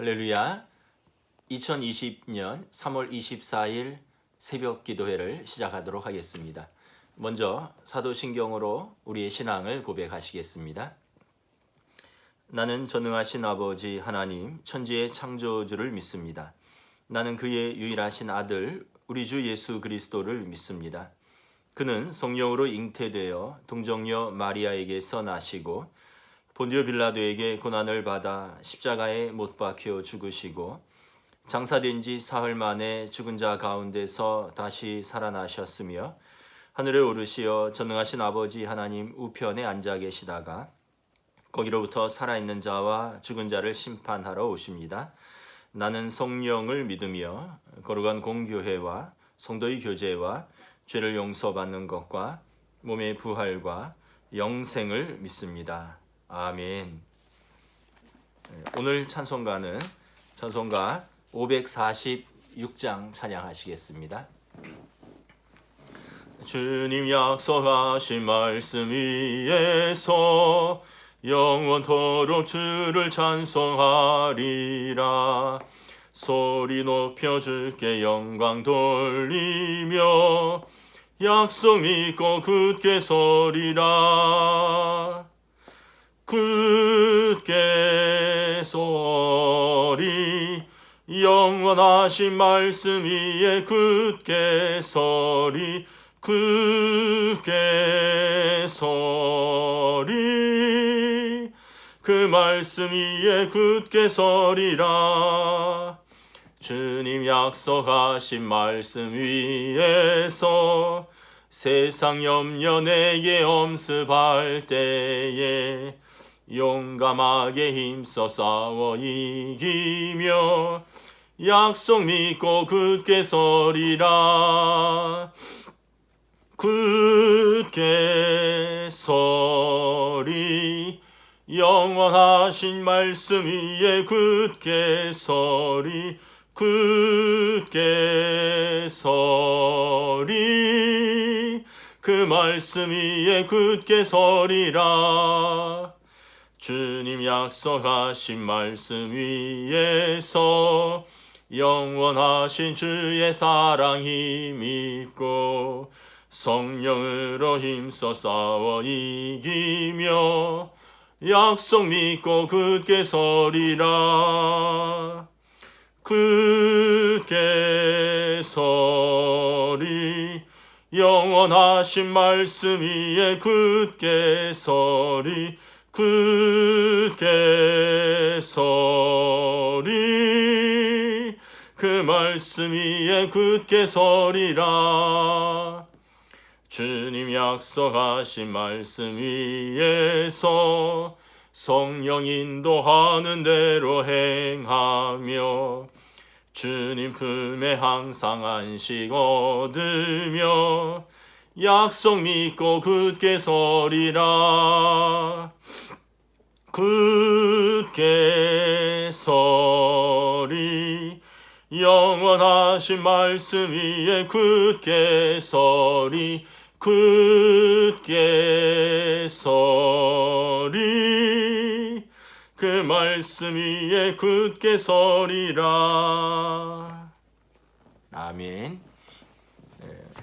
할렐루야. 2020년 3월 24일 새벽 기도회를 시작하도록 하겠습니다. 먼저 사도신경으로 우리의 신앙을 고백하시겠습니다. 나는 전능하신 아버지 하나님 천지의 창조주를 믿습니다. 나는 그의 유일하신 아들 우리 주 예수 그리스도를 믿습니다. 그는 성령으로 잉태되어 동정녀 마리아에게서 나시고 본디오 빌라도에게 고난을 받아 십자가에 못 박혀 죽으시고 장사된 지 사흘 만에 죽은 자 가운데서 다시 살아나셨으며 하늘에 오르시어 전능하신 아버지 하나님 우편에 앉아 계시다가 거기로부터 살아있는 자와 죽은 자를 심판하러 오십니다. 나는 성령을 믿으며 거룩한 공교회와 성도의 교제와 죄를 용서받는 것과 몸의 부활과 영생을 믿습니다. 아멘. 오늘 찬송가는 찬송가 546장 찬양하시겠습니다. 주님 약속하신 말씀 위에서 영원토록 주를 찬송하리라. 소리 높여 주께 영광 돌리며 약속 믿고 굳게 서리라. 굳게 서리 영원하신 말씀 위에 굳게 서리 굳게 서리 그 말씀 위에 굳게 서리라. 주님 약속하신 말씀 위에서 세상 염려 내게 엄습할 때에 용감하게 힘써 싸워 이기며 약속 믿고 굳게 서리라. 굳게 서리 영원하신 말씀 위에 굳게 서리 굳게 서리 그 말씀 위에 굳게 서리라. 주님 약속하신 말씀 위에서 영원하신 주의 사랑 힘입고 성령으로 힘써 싸워 이기며 약속 믿고 굳게 서리라. 굳게 서리 영원하신 말씀 위에 굳게 서리 굳게 서리 그 말씀 위에 굳게 서리라. 주님 약속하신 말씀 위에서 성령 인도하는 대로 행하며 주님 품에 항상 안식 얻으며 약속 믿고 굳게 서리라. 굳게 서리 영원하신 말씀 위에 굳게 서리 굳게 서리 그 말씀 위에 굳게 서리라. 아멘.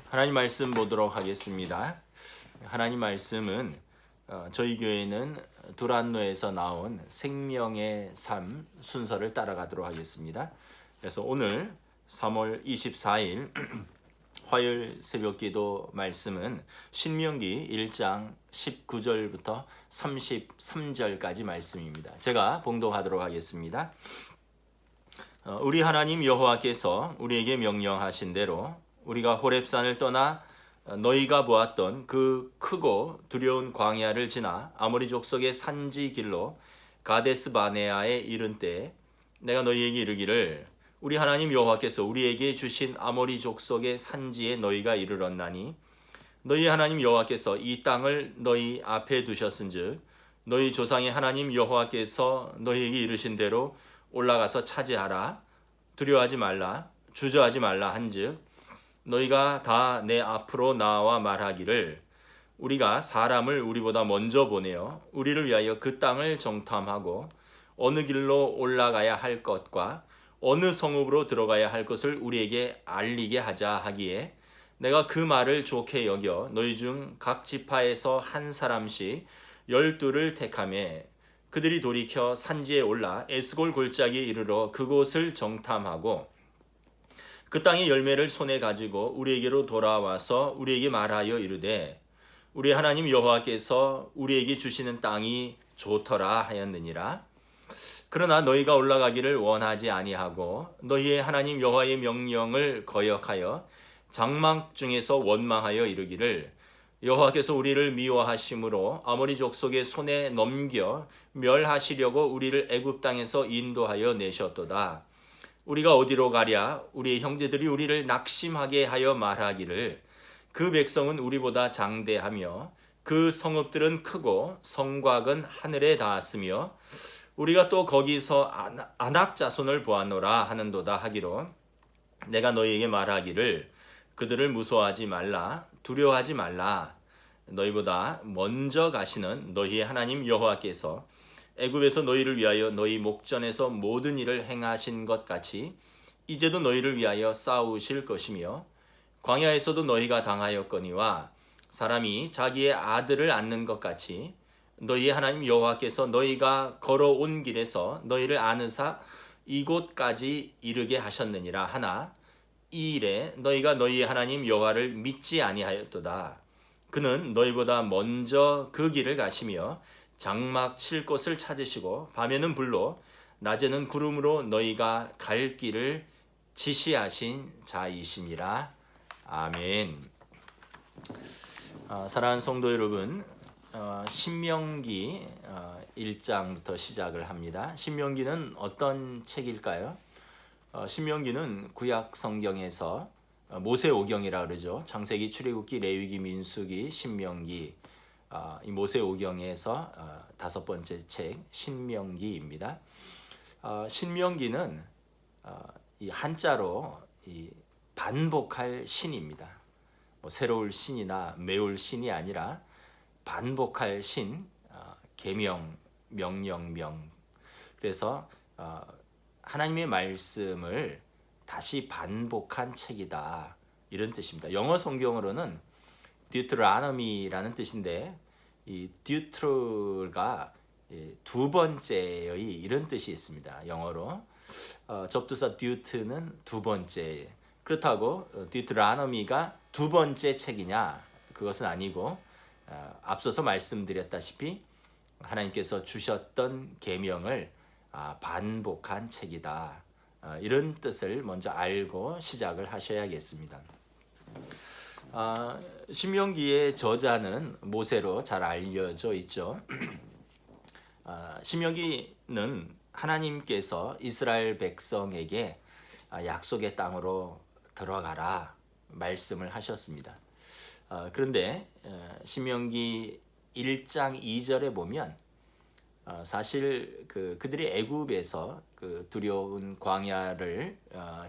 하나님 말씀 보도록 하겠습니다. 하나님 말씀은 저희 교회는 두란노에서 나온 생명의 삶 순서를 따라가도록 하겠습니다. 그래서 오늘 3월 24일 화요일 새벽기도 말씀은 신명기 1장 19절부터 33절까지 말씀입니다. 제가 봉독하도록 하겠습니다. 우리 하나님 여호와께서 우리에게 명령하신 대로 우리가 호렙산을 떠나 너희가 보았던 그 크고 두려운 광야를 지나 아모리 족속의 산지 길로 가데스 바네아에 이른 때에 내가 너희에게 이르기를 우리 하나님 여호와께서 우리에게 주신 아모리 족속의 산지에 너희가 이르렀나니 너희 하나님 여호와께서 이 땅을 너희 앞에 두셨은즉 너희 조상의 하나님 여호와께서 너희에게 이르신 대로 올라가서 차지하라. 두려워하지 말라. 주저하지 말라 한즉 너희가 다 내 앞으로 나와 말하기를 우리가 사람을 우리보다 먼저 보내어 우리를 위하여 그 땅을 정탐하고 어느 길로 올라가야 할 것과 어느 성읍으로 들어가야 할 것을 우리에게 알리게 하자 하기에 내가 그 말을 좋게 여겨 너희 중 각 지파에서 한 사람씩 12를 택하며 그들이 돌이켜 산지에 올라 에스골 골짜기에 이르러 그곳을 정탐하고 그 땅의 열매를 손에 가지고 우리에게로 돌아와서 우리에게 말하여 이르되 우리 하나님 여호와께서 우리에게 주시는 땅이 좋더라 하였느니라. 그러나 너희가 올라가기를 원하지 아니하고 너희의 하나님 여호와의 명령을 거역하여 장막 중에서 원망하여 이르기를 여호와께서 우리를 미워하심으로 아모리 족속의 손에 넘겨 멸하시려고 우리를 애굽 땅에서 인도하여 내셨도다. 우리가 어디로 가랴? 우리의 형제들이 우리를 낙심하게 하여 말하기를 그 백성은 우리보다 장대하며 그 성읍들은 크고 성곽은 하늘에 닿았으며 우리가 또 거기서 아낙 자손을 보았노라 하는도다 하기로 내가 너희에게 말하기를 그들을 무서워하지 말라 두려워하지 말라. 너희보다 먼저 가시는 너희의 하나님 여호와께서 애굽에서 너희를 위하여 너희 목전에서 모든 일을 행하신 것 같이 이제도 너희를 위하여 싸우실 것이며 광야에서도 너희가 당하였거니와 사람이 자기의 아들을 안는 것 같이 너희의 하나님 여호와께서 너희가 걸어온 길에서 너희를 안으사 이곳까지 이르게 하셨느니라 하나 이 일에 너희가 너희의 하나님 여호와를 믿지 아니하였도다. 그는 너희보다 먼저 그 길을 가시며 장막 칠 곳을 찾으시고 밤에는 불로 낮에는 구름으로 너희가 갈 길을 지시하신 자이시니라. 아멘. 사랑하는 성도 여러분, 신명기 1장부터 시작을 합니다. 신명기는 어떤 책일까요? 신명기는 구약 성경에서 모세오경이라 그러죠. 창세기, 출애굽기, 레위기, 민수기, 신명기, 이 모세오경에서 다섯 번째 책 신명기입니다. 신명기는 이 한자로 이 반복할 신입니다. 새로울 신이나 매울 신이 아니라 반복할 신, 계명, 명령, 명. 그래서 하나님의 말씀을 다시 반복한 책이다 이런 뜻입니다. 영어 성경으로는 Deuteronomy라는 뜻인데 이 Deutero가 두 번째의 이런 뜻이 있습니다. 영어로 접두사 Deut는 두 번째. 그렇다고 Deuteronomy가 두 번째 책이냐? 그것은 아니고 앞서서 말씀드렸다시피 하나님께서 주셨던 계명을 반복한 책이다. 이런 뜻을 먼저 알고 시작을 하셔야겠습니다. 신명기의 저자는 모세로 잘 알려져 있죠. 신명기는 하나님께서 이스라엘 백성에게 약속의 땅으로 들어가라 말씀을 하셨습니다. 그런데 신명기 1장 2절에 보면 사실 그들이 애굽에서 두려운 광야를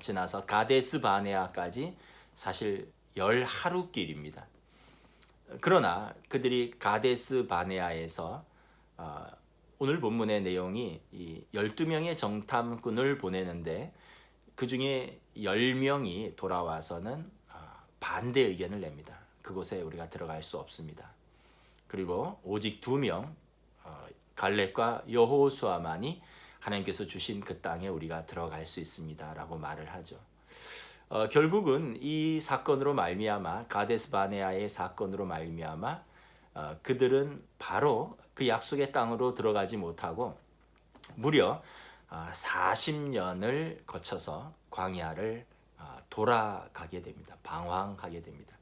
지나서 가데스 바네아까지 사실 10하루 길입니다. 그러나 그들이 가데스 바네아에서 오늘 본문의 내용이 이 12명의 정탐꾼을 보내는데 그 중에 10명이 돌아와서는 반대 의견을 냅니다. 그곳에 우리가 들어갈 수 없습니다. 그리고 오직 2명 갈렙과 여호수아만이 하나님께서 주신 그 땅에 우리가 들어갈 수 있습니다라고 말을 하죠. 결국은 이 사건으로 말미암아 가데스 바네아의 사건으로 말미암아 그들은 바로 그 약속의 땅으로 들어가지 못하고 무려 40년을 거쳐서 광야를 돌아가게 됩니다. 방황하게 됩니다.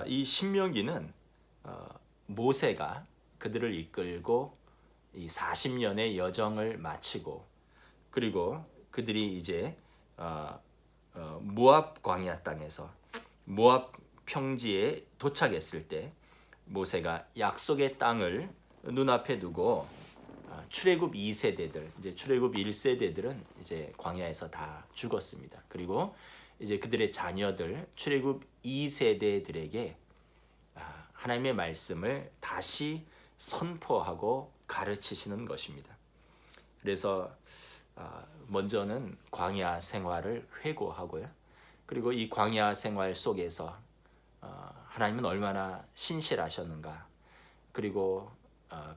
이 신명기는 모세가 그들을 이끌고 이 40년의 여정을 마치고 그리고 그들이 이제 모압 광야 땅에서 모압 평지에 도착했을 때 모세가 약속의 땅을 눈앞에 두고 출애굽 2세대들, 이제 출애굽 1세대들은 이제 광야에서 다 죽었습니다. 그리고 이제 그들의 자녀들 출애굽 2세대들에게 하나님의 말씀을 다시 선포하고 가르치시는 것입니다. 그래서 먼저는 광야 생활을 회고하고요. 그리고 이 광야 생활 속에서 하나님은 얼마나 신실하셨는가. 그리고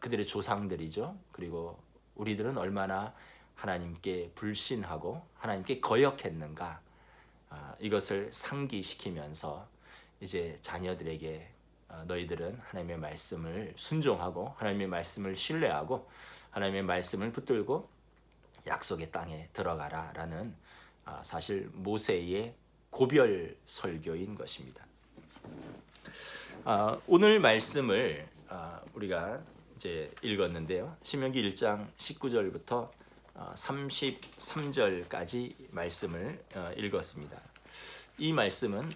그들의 조상들이죠. 그리고 우리들은 얼마나 하나님께 불신하고 하나님께 거역했는가. 이것을 상기시키면서 이제 자녀들에게 너희들은 하나님의 말씀을 순종하고 하나님의 말씀을 신뢰하고 하나님의 말씀을 붙들고 약속의 땅에 들어가라라는 사실 모세의 고별 설교인 것입니다. 오늘 말씀을 우리가 이제 읽었는데요. 신명기 1장 19절부터 33절까지 말씀을 읽었습니다. 이 말씀은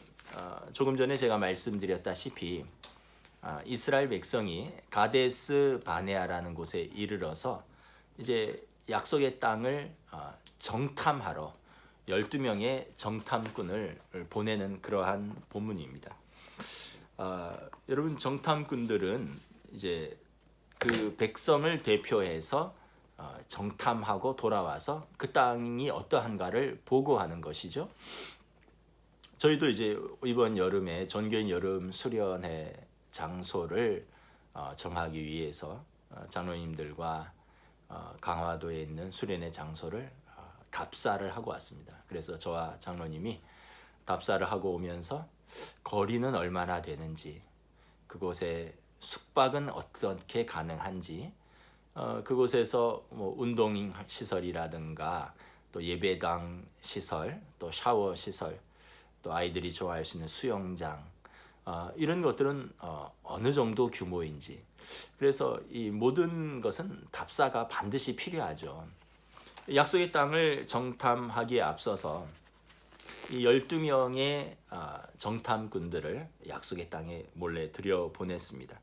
조금 전에 제가 말씀드렸다시피 이스라엘 백성이 가데스 바네아라는 곳에 이르러서 이제 약속의 땅을 정탐하러 12명의 정탐꾼을 보내는 그러한 본문입니다. 여러분, 정탐꾼들은 이제 그 백성을 대표해서 정탐하고 돌아와서 그 땅이 어떠한가를 보고하는 것이죠. 저희도 이제 이번 여름에 전교인 여름 수련회 장소를 정하기 위해서 장로님들과 강화도에 있는 수련회 장소를 답사를 하고 왔습니다. 그래서 저와 장로님이 답사를 하고 오면서 거리는 얼마나 되는지, 그곳에 숙박은 어떻게 가능한지, 그곳에서 뭐 운동 시설이라든가 또 예배당 시설, 또 샤워 시설, 또 아이들이 좋아할 수 있는 수영장, 이런 것들은 어느 정도 규모인지, 그래서 이 모든 것은 답사가 반드시 필요하죠. 약속의 땅을 정탐하기에 앞서서 이 12명의 정탐꾼들을 약속의 땅에 몰래 들여보냈습니다.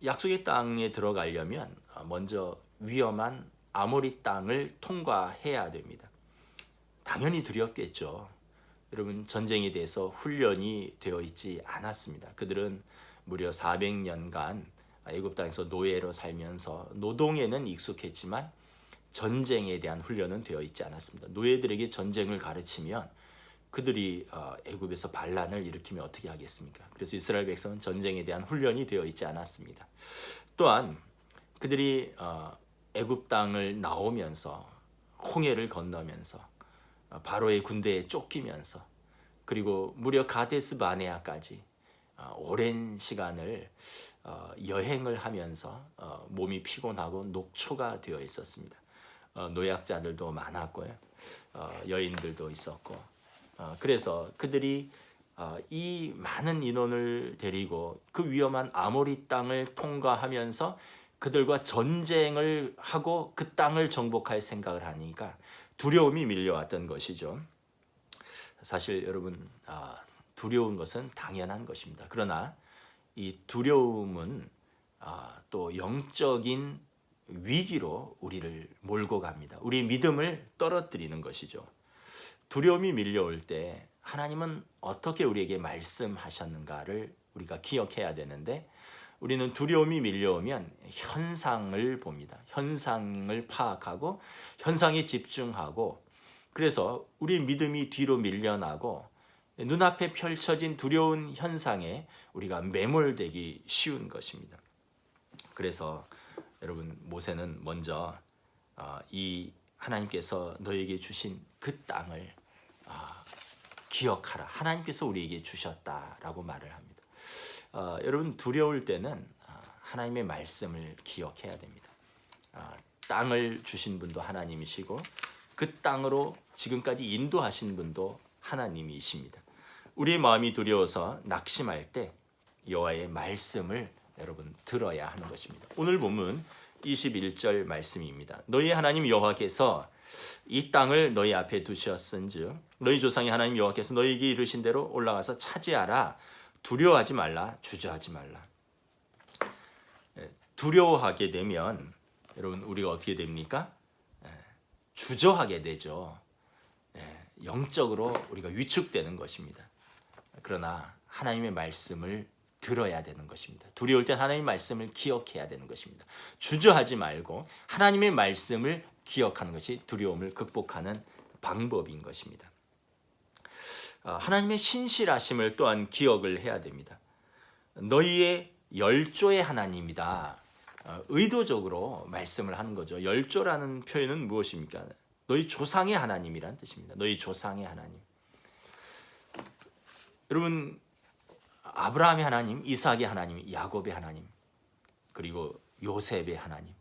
약속의 땅에 들어가려면 먼저 위험한 아모리 땅을 통과해야 됩니다. 당연히 두렵겠죠. 여러분, 전쟁에 대해서 훈련이 되어 있지 않았습니다. 그들은 무려 400년간 애굽 땅에서 노예로 살면서 노동에는 익숙했지만 전쟁에 대한 훈련은 되어 있지 않았습니다. 노예들에게 전쟁을 가르치면 그들이 애굽에서 반란을 일으키면 어떻게 하겠습니까? 그래서 이스라엘 백성은 전쟁에 대한 훈련이 되어 있지 않았습니다. 또한 그들이 애굽 땅을 나오면서 홍해를 건너면서 바로의 군대에 쫓기면서 그리고 무려 가데스 바네아까지 오랜 시간을 여행을 하면서 몸이 피곤하고 녹초가 되어 있었습니다. 노약자들도 많았고요. 여인들도 있었고. 그래서 그들이 이 많은 인원을 데리고 그 위험한 아모리 땅을 통과하면서 그들과 전쟁을 하고 그 땅을 정복할 생각을 하니까 두려움이 밀려왔던 것이죠. 사실 여러분, 두려운 것은 당연한 것입니다. 그러나 이 두려움은 또 영적인 위기로 우리를 몰고 갑니다. 우리의 믿음을 떨어뜨리는 것이죠. 두려움이 밀려올 때 하나님은 어떻게 우리에게 말씀하셨는가를 우리가 기억해야 되는데, 우리는 두려움이 밀려오면 현상을 봅니다. 현상을 파악하고 현상에 집중하고, 그래서 우리 믿음이 뒤로 밀려나고 눈앞에 펼쳐진 두려운 현상에 우리가 매몰되기 쉬운 것입니다. 그래서 여러분, 모세는 먼저 이 하나님께서 너에게 주신 그 땅을 기억하라. 하나님께서 우리에게 주셨다라고 말을 합니다. 여러분, 두려울 때는 하나님의 말씀을 기억해야 됩니다. 땅을 주신 분도 하나님이시고 그 땅으로 지금까지 인도하신 분도 하나님이십니다. 우리의 마음이 두려워서 낙심할 때 여호와의 말씀을 여러분 들어야 하는 것입니다. 오늘 본문 21절 말씀입니다. 너희 하나님 여호와께서 이 땅을 너희 앞에 두셨은즉 너희 조상의 하나님 여호와께서 너희에게 이르신 대로 올라가서 차지하라. 두려워하지 말라. 주저하지 말라. 두려워하게 되면 여러분, 우리가 어떻게 됩니까? 주저하게 되죠. 영적으로 우리가 위축되는 것입니다. 그러나 하나님의 말씀을 들어야 되는 것입니다. 두려울 땐 하나님의 말씀을 기억해야 되는 것입니다. 주저하지 말고 하나님의 말씀을 기억하는 것이 두려움을 극복하는 방법인 것입니다. 하나님의 신실하심을 또한 기억을 해야 됩니다. 너희의 열조의 하나님이다. 의도적으로 말씀을 하는 거죠. 열조라는 표현은 무엇입니까? 너희 조상의 하나님이란 뜻입니다. 너희 조상의 하나님. 여러분, 아브라함의 하나님, 이삭의 하나님, 야곱의 하나님, 그리고 요셉의 하나님,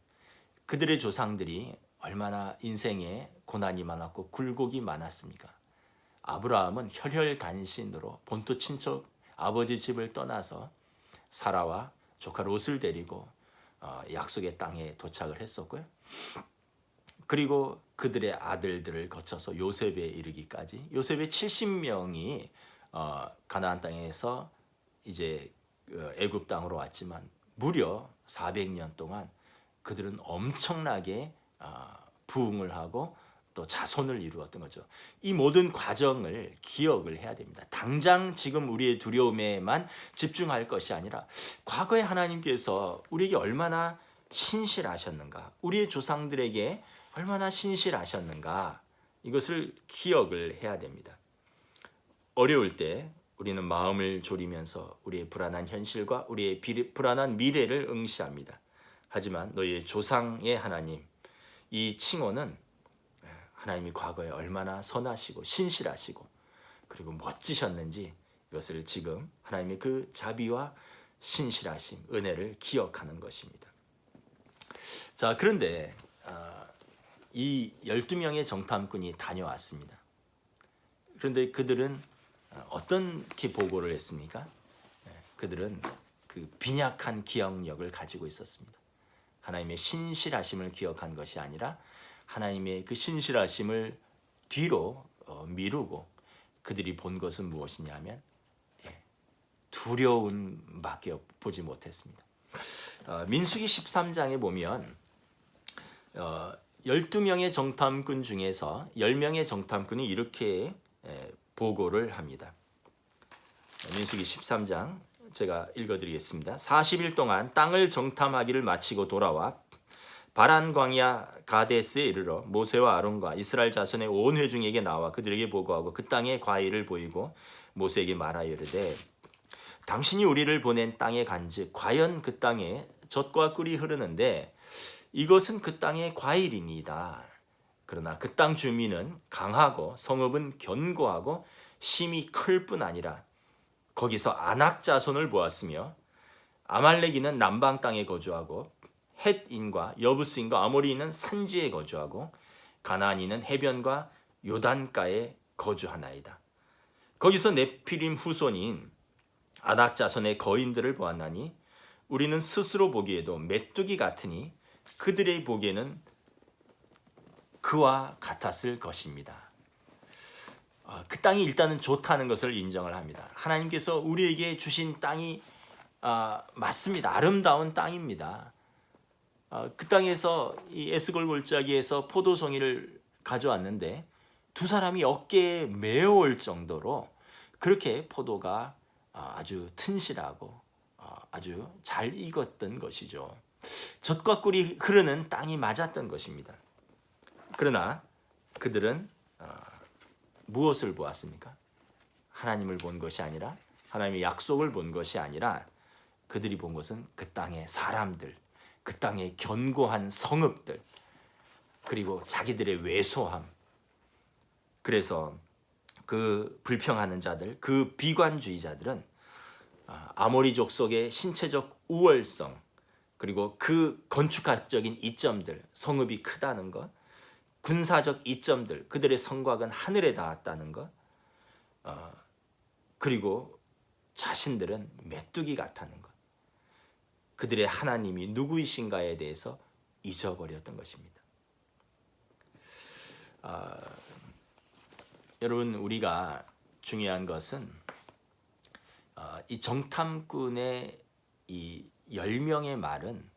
그들의 조상들이 얼마나 인생에 고난이 많았고 굴곡이 많았습니까? 아브라함은 혈혈단신으로 본토 친척 아버지 집을 떠나서 사라와 조카 롯을 데리고 약속의 땅에 도착을 했었고요. 그리고 그들의 아들들을 거쳐서 요셉에 이르기까지 요셉의 70명이 가나안 땅에서 이제 애굽 땅으로 왔지만 무려 400년 동안 그들은 엄청나게 부흥을 하고 또 자손을 이루었던 거죠. 이 모든 과정을 기억을 해야 됩니다. 당장 지금 우리의 두려움에만 집중할 것이 아니라 과거에 하나님께서 우리에게 얼마나 신실하셨는가, 우리의 조상들에게 얼마나 신실하셨는가, 이것을 기억을 해야 됩니다. 어려울 때 우리는 마음을 졸이면서 우리의 불안한 현실과 우리의 불안한 미래를 응시합니다. 하지만 너희의 조상의 하나님, 이 칭호는 하나님이 과거에 얼마나 선하시고 신실하시고 그리고 멋지셨는지 이것을 지금 하나님의 그 자비와 신실하심, 은혜를 기억하는 것입니다. 자, 그런데 이 12명의 정탐꾼이 다녀왔습니다. 그런데 그들은 어떻게 보고를 했습니까? 그들은 그 빈약한 기억력을 가지고 있었습니다. 하나님의 신실하심을 기억한 것이 아니라 하나님의 그 신실하심을 뒤로 미루고 그들이 본 것은 무엇이냐면 두려움밖에 보지 못했습니다. 민수기 13장에 보면 12명의 정탐꾼 중에서 10명의 정탐꾼이 이렇게 보고를 합니다. 민수기 13장 제가 읽어드리겠습니다. 40일 동안 땅을 정탐하기를 마치고 돌아와 바란 광야 가데스에 이르러 모세와 아론과 이스라엘 자손의 온 회중에게 나와 그들에게 보고하고 그 땅의 과일을 보이고 모세에게 말하여 이르되 당신이 우리를 보낸 땅에 간즉 과연 그 땅에 젖과 꿀이 흐르는데 이것은 그 땅의 과일이니이다. 그러나 그 땅 주민은 강하고 성읍은 견고하고 심이 클 뿐 아니라 거기서 아낙 자손을 보았으며 아말렉인은 남방 땅에 거주하고 헷인과 여부스인과 아모리인은 산지에 거주하고 가나안인은 해변과 요단가에 거주하나이다. 거기서 네피림 후손인 아낙 자손의 거인들을 보았나니 우리는 스스로 보기에도 메뚜기 같으니 그들의 보기에는 그와 같았을 것입니다. 그 땅이 일단은 좋다는 것을 인정을 합니다. 하나님께서 우리에게 주신 땅이 맞습니다. 아름다운 땅입니다. 그 땅에서 이 에스골 골짜기에서 포도송이를 가져왔는데 두 사람이 어깨에 메어올 정도로 그렇게 포도가 아주 튼실하고 아주 잘 익었던 것이죠. 젖과 꿀이 흐르는 땅이 맞았던 것입니다. 그러나 그들은 무엇을 보았습니까? 하나님을 본 것이 아니라 하나님의 약속을 본 것이 아니라 그들이 본 것은 그 땅의 사람들, 그 땅의 견고한 성읍들, 그리고 자기들의 왜소함. 그래서 그 불평하는 자들, 그 비관주의자들은 아모리족 속의 신체적 우월성, 그리고 그 건축학적인 이점들, 성읍이 크다는 것, 군사적 이점들, 그들의 성곽은 하늘에 닿았다는 것, 그리고 자신들은 메뚜기 같다는 것, 그들의 하나님이 누구이신가에 대해서 잊어버렸던 것입니다. 여러분, 우리가 중요한 것은 이 정탐꾼의 이 10명의 말은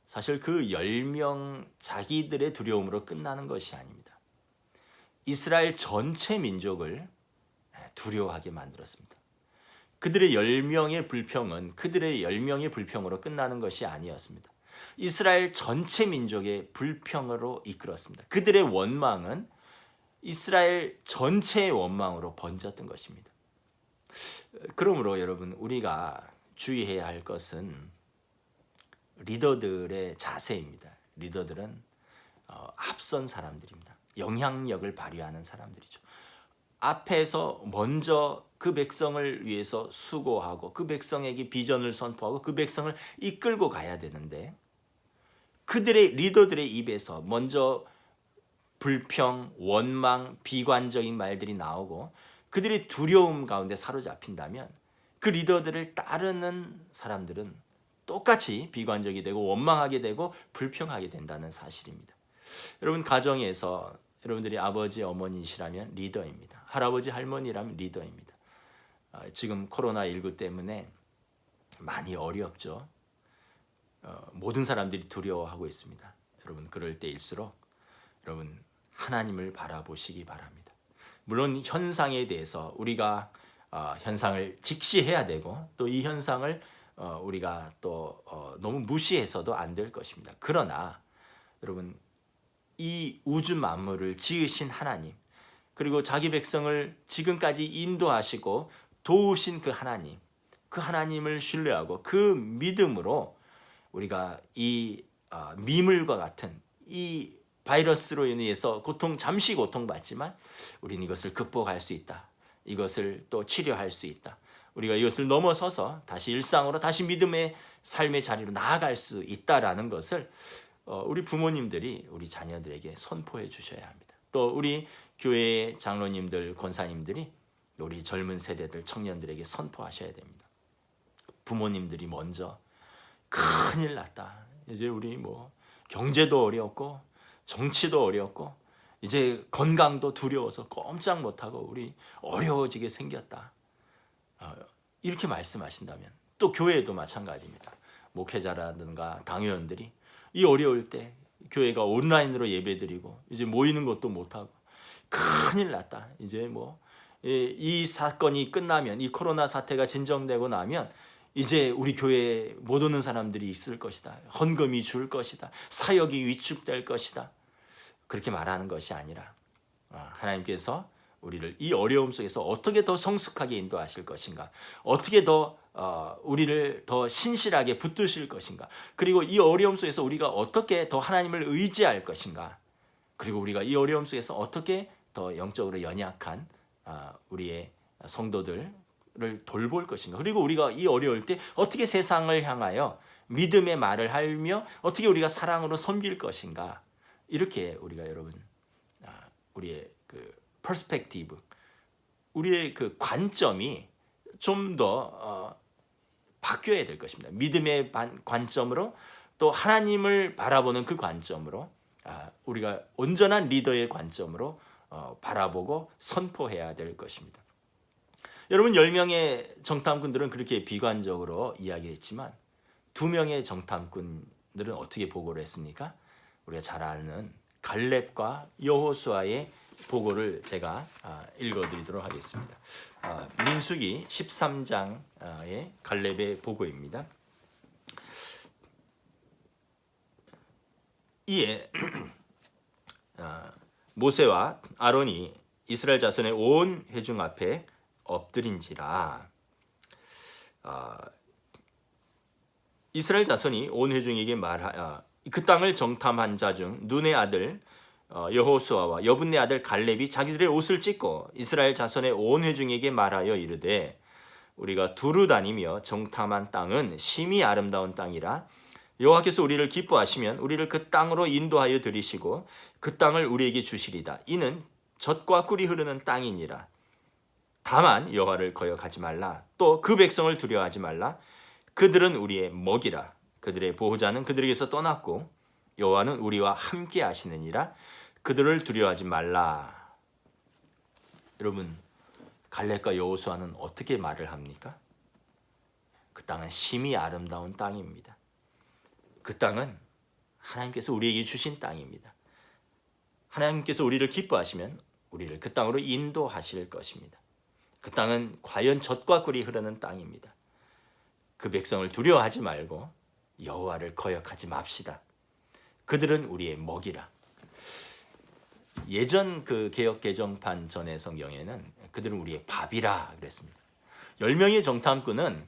사실 그 10명 자기들의 두려움으로 끝나는 것이 아닙니다. 이스라엘 전체 민족을 두려워하게 만들었습니다. 그들의 10명의 불평은 그들의 10명의 불평으로 끝나는 것이 아니었습니다. 이스라엘 전체 민족의 불평으로 이끌었습니다. 그들의 원망은 이스라엘 전체의 원망으로 번졌던 것입니다. 그러므로 여러분, 우리가 주의해야 할 것은 리더들의 자세입니다. 리더들은 앞선 사람들입니다. 영향력을 발휘하는 사람들이죠. 앞에서 먼저 그 백성을 위해서 수고하고 그 백성에게 비전을 선포하고 그 백성을 이끌고 가야 되는데, 그들의 리더들의 입에서 먼저 불평, 원망, 비관적인 말들이 나오고 그들의 두려움 가운데 사로잡힌다면 그 리더들을 따르는 사람들은 똑같이 비관적이 되고 원망하게 되고 불평하게 된다는 사실입니다. 여러분, 가정에서 여러분들이 아버지, 어머니시라면 리더입니다. 할아버지, 할머니라면 리더입니다. 지금 코로나19 때문에 많이 어렵죠. 모든 사람들이 두려워하고 있습니다. 여러분, 그럴 때일수록 여러분, 하나님을 바라보시기 바랍니다. 물론 현상에 대해서 우리가 현상을 직시해야 되고 또 이 현상을 우리가 또 너무 무시해서도 안 될 것입니다. 그러나 여러분, 이 우주 만물을 지으신 하나님, 그리고 자기 백성을 지금까지 인도하시고 도우신 그 하나님을 신뢰하고 그 믿음으로 우리가 이 미물과 같은 이 바이러스로 인해서 잠시 고통받지만 우리는 이것을 극복할 수 있다. 이것을 또 치료할 수 있다. 우리가 이것을 넘어서서 다시 일상으로, 다시 믿음의 삶의 자리로 나아갈 수 있다라는 것을 우리 부모님들이 우리 자녀들에게 선포해 주셔야 합니다. 또 우리 교회의 장로님들, 권사님들이 우리 젊은 세대들, 청년들에게 선포하셔야 됩니다. 부모님들이 먼저 큰일 났다. 이제 우리 경제도 어렵고 정치도 어렵고 이제 건강도 두려워서 꼼짝 못하고 우리 어려워지게 생겼다. 이렇게 말씀하신다면 또 교회도 마찬가지입니다. 목회자라든가 당회원들이 이 어려울 때 교회가 온라인으로 예배드리고 이제 모이는 것도 못하고 큰일 났다. 이제 이 사건이 끝나면, 이 코로나 사태가 진정되고 나면 이제 우리 교회에 못 오는 사람들이 있을 것이다. 헌금이 줄 것이다. 사역이 위축될 것이다. 그렇게 말하는 것이 아니라 하나님께서 우리를 이 어려움 속에서 어떻게 더 성숙하게 인도하실 것인가, 어떻게 더 우리를 더 신실하게 붙드실 것인가, 그리고 이 어려움 속에서 우리가 어떻게 더 하나님을 의지할 것인가, 그리고 우리가 이 어려움 속에서 어떻게 더 영적으로 연약한 우리의 성도들을 돌볼 것인가, 그리고 우리가 이 어려울 때 어떻게 세상을 향하여 믿음의 말을 하며 어떻게 우리가 사랑으로 섬길 것인가, 이렇게 우리가 여러분 우리의 그 퍼스펙티브, 우리의 그 관점이 좀 더 바뀌어야 될 것입니다. 믿음의 관점으로, 또 하나님을 바라보는 그 관점으로, 우리가 온전한 리더의 관점으로 바라보고 선포해야 될 것입니다. 여러분, 10명의 정탐꾼들은 그렇게 비관적으로 이야기했지만 2명의 정탐꾼들은 어떻게 보고를 했습니까? 우리가 잘 아는 갈렙과 여호수아의 보고를 제가 읽어드리도록 하겠습니다. 민수기 13장의 갈렙의 보고입니다. 이에 모세와 아론이 이스라엘 자손의 온 회중 앞에 엎드린지라. 이스라엘 자손이 온 회중에게 그 땅을 정탐한 자 중 눈의 아들 여호수아와 여분네 아들 갈렙이 자기들의 옷을 찢고 이스라엘 자손의 온 회중에게 말하여 이르되, 우리가 두루 다니며 정탐한 땅은 심히 아름다운 땅이라 여호와께서 우리를 기뻐하시면 우리를 그 땅으로 인도하여 들이시고 그 땅을 우리에게 주시리다. 이는 젖과 꿀이 흐르는 땅이니라. 다만 여호와를 거역하지 말라. 또 그 백성을 두려워하지 말라. 그들은 우리의 먹이라. 그들의 보호자는 그들에게서 떠났고 여호와는 우리와 함께 하시느니라. 그들을 두려워하지 말라. 여러분, 갈렙과 여호수아는 어떻게 말을 합니까? 그 땅은 심히 아름다운 땅입니다. 그 땅은 하나님께서 우리에게 주신 땅입니다. 하나님께서 우리를 기뻐하시면 우리를 그 땅으로 인도하실 것입니다. 그 땅은 과연 젖과 꿀이 흐르는 땅입니다. 그 백성을 두려워하지 말고 여호와를 거역하지 맙시다. 그들은 우리의 먹이라. 예전 그 개역 개정판 전의 성경에는 그들은 우리의 밥이라 그랬습니다. 10명의 정탐꾼은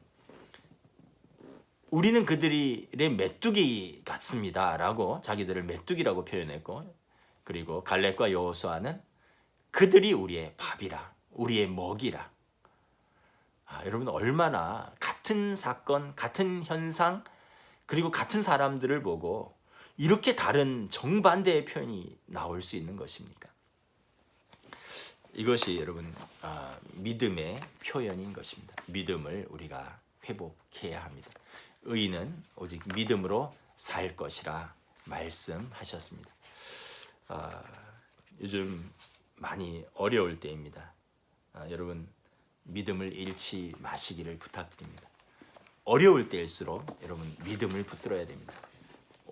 우리는 그들의 메뚜기 같습니다 라고 자기들을 메뚜기라고 표현했고, 그리고 갈렙과 여호수아는 그들이 우리의 밥이라, 우리의 먹이라. 여러분, 얼마나 같은 사건, 같은 현상, 그리고 같은 사람들을 보고 이렇게 다른 정반대의 표현이 나올 수 있는 것입니까? 이것이 여러분 믿음의 표현인 것입니다. 믿음을 우리가 회복해야 합니다. 의인은 오직 믿음으로 살 것이라 말씀하셨습니다. 요즘 많이 어려울 때입니다. 여러분, 믿음을 잃지 마시기를 부탁드립니다. 어려울 때일수록 여러분 믿음을 붙들어야 됩니다.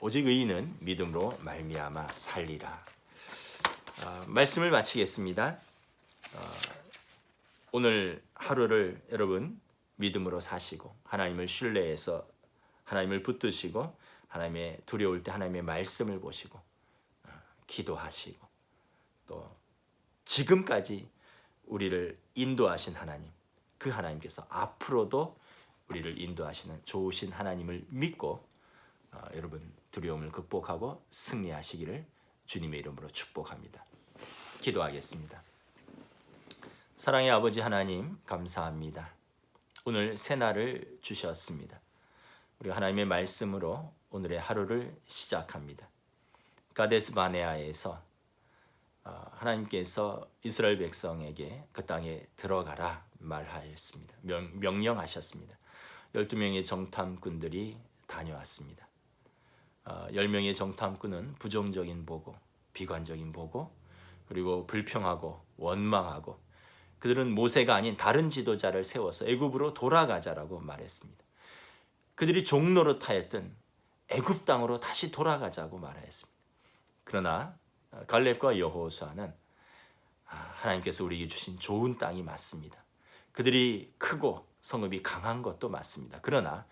오직 의인은 믿음으로 말미암아 살리라. 말씀을 마치겠습니다. 오늘 하루를 여러분 믿음으로 사시고 하나님을 신뢰해서 하나님을 붙드시고 하나님의 두려울 때 하나님의 말씀을 보시고 기도하시고 또 지금까지 우리를 인도하신 하나님, 그 하나님께서 앞으로도 우리를 인도하시는 좋으신 하나님을 믿고 여러분 두려움을 극복하고 승리하시기를 주님의 이름으로 축복합니다. 기도하겠습니다. 사랑의 아버지 하나님, 감사합니다. 오늘 새날을 주셨습니다. 우리 하나님의 말씀으로 오늘의 하루를 시작합니다. 가데스 바네아에서 하나님께서 이스라엘 백성에게 그 땅에 들어가라 말하였습니다. 명령하셨습니다. 12명의 정탐꾼들이 다녀왔습니다. 10명의 정탐꾼은 부정적인 보고, 비관적인 보고, 그리고 불평하고 원망하고, 그들은 모세가 아닌 다른 지도자를 세워서 애굽으로 돌아가자라고 말했습니다. 그들이 종로로 타였던 애굽 땅으로 다시 돌아가자고 말했습니다. 그러나 갈렙과 여호수아는 하나님께서 우리에게 주신 좋은 땅이 맞습니다. 그들이 크고 성읍이 강한 것도 맞습니다. 그러나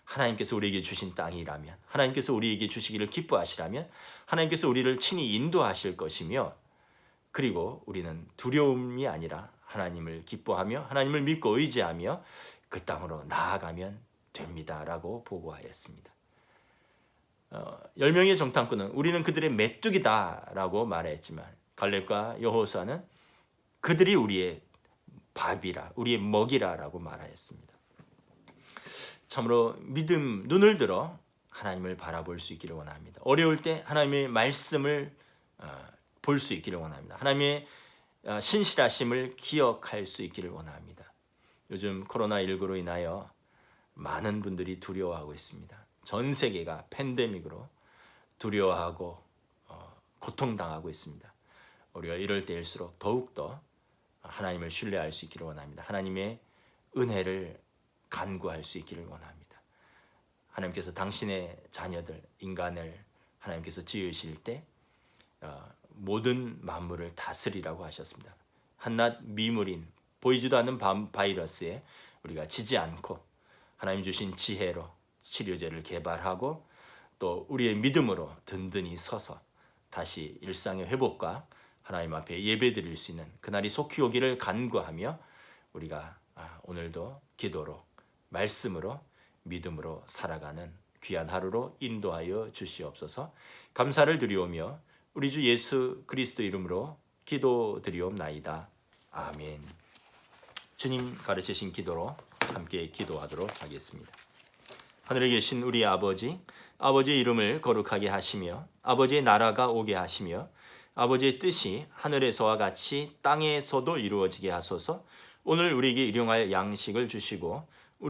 하나님께서 우리에게 주신 땅이라면, 하나님께서 우리에게 주시기를 기뻐하시라면 하나님께서 우리를 친히 인도하실 것이며, 그리고 우리는 두려움이 아니라 하나님을 기뻐하며 하나님을 믿고 의지하며 그 땅으로 나아가면 됩니다라고 보고하였습니다. 10명의 정탐꾼은 우리는 그들의 메뚜기다라고 말했지만 갈렙과 여호수아는 그들이 우리의 밥이라, 우리의 먹이라라고 말하였습니다. 참으로 믿음 눈을 들어 하나님을 바라볼 수 있기를 원합니다. 어려울 때 하나님의 말씀을 볼 수 있기를 원합니다. 하나님의 신실하심을 기억할 수 있기를 원합니다. 요즘 코로나19로 인하여 많은 분들이 두려워하고 있습니다. 전 세계가 팬데믹으로 두려워하고 고통당하고 있습니다. 우리가 이럴 때일수록 더욱더 하나님을 신뢰할 수 있기를 원합니다. 하나님의 은혜를 간구할 수 있기를 원합니다. 하나님께서 당신의 자녀들, 인간을 하나님께서 지으실 때 모든 만물을 다스리라고 하셨습니다. 한낱 미물인 보이지도 않는 바이러스에 우리가 지지 않고 하나님 주신 지혜로 치료제를 개발하고 또 우리의 믿음으로 든든히 서서 다시 일상의 회복과 하나님 앞에 예배드릴 수 있는 그날이 속히 오기를 간구하며 우리가 오늘도 기도로, 말씀으로, 믿음으로 살아가는 귀한 하루로 인도하여 주시옵소서. 감사를 드리오며 우리 주 예수 그리스도 이름으로 기도드리옵나이다. 아멘. 주님 가르치신 기도로 함께 기도하도록 하겠습니다. 하늘에 계신 우리 아버지, 아버지의 이름을 거룩하게 하시며 아버지의 나라가 오게 하시며 아버지의 뜻이 하늘에서와 같이 땅에서도 이루어지게 하소서. 오늘 우리에게 일용할 양식을 주시고